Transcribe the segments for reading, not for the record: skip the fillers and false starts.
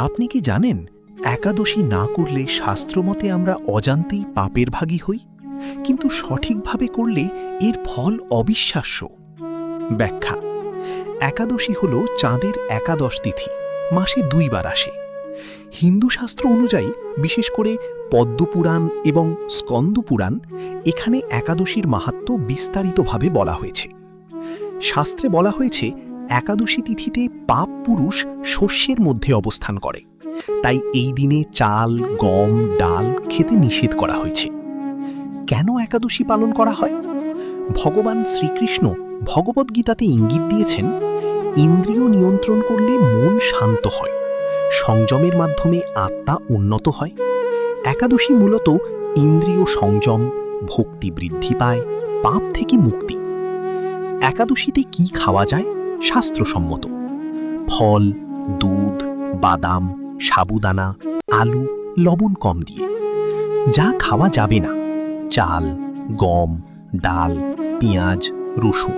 আপনি কি জানেন একাদশী না করলে শাস্ত্রমতে আমরা অজান্তেই পাপের ভাগী হই, কিন্তু সঠিকভাবে করলে এর ফল অবিশ্বাস্য। ব্যাখ্যা: একাদশী হল চাঁদের একাদশ তিথি, মাসে 2 বার আসে। হিন্দু শাস্ত্র অনুযায়ী, বিশেষ করে পদ্মপুরাণ এবং স্কন্দপুরাণ, এখানে একাদশীর মাহাত্ম্য বিস্তারিতভাবে বলা হয়েছে। শাস্ত্রে বলা হয়েছে একাদশী তিথিতে পাপ পুরুষ শস্যের মধ্যে অবস্থান করে, তাই এই দিনে চাল, গম, ডাল খেতে নিষেধ করা হয়েছে। কেন একাদশী পালন করা হয়? ভগবান শ্রীকৃষ্ণ ভগবদ্গীতাতে ইঙ্গিত দিয়েছেন, ইন্দ্রিয় নিয়ন্ত্রণ করলে মন শান্ত হয়, সংযমের মাধ্যমে আত্মা উন্নত হয়। একাদশী মূলত ইন্দ্রিয় সংযম, ভক্তি বৃদ্ধি পায়, পাপ থেকে মুক্তি। একাদশীতে কি খাওয়া যায়? শাস্ত্রসম্মত: ফল, দুধ, বাদাম, সাবুদানা, আলু, লবণ কম দিয়ে। যা খাওয়া যাবে না: চাল, গম, ডাল, পেঁয়াজ, রসুন।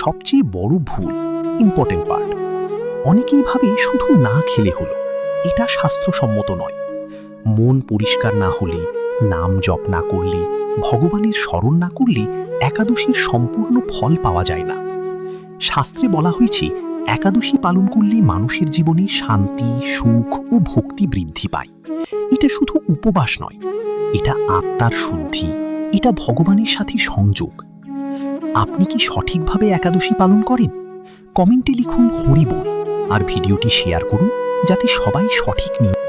সবচেয়ে বড় ভুল, ইম্পর্টেন্ট পার্ট, অনেকেই ভাবে শুধু না খেলে হলো। এটা শাস্ত্রসম্মত নয়। মন পরিষ্কার না হলে, নাম জপ না করলে, ভগবানের স্মরণ না করলে একাদশীর সম্পূর্ণ ফল পাওয়া যায় না। শাস্ত্রে বলা হয়েছে একাদশী পালন করলে মানুষের জীবনে শান্তি, সুখ ও ভক্তি বৃদ্ধি পায়। এটা শুধু উপবাস নয়, এটা আত্মার শুদ্ধি, এটা ভগবানের সাথে সংযোগ। আপনি কি সঠিকভাবে একাদশী পালন করেন? কমেন্টে লিখুন হরি বল, আর ভিডিওটি শেয়ার করুন যাতে সবাই সঠিক নিয়ম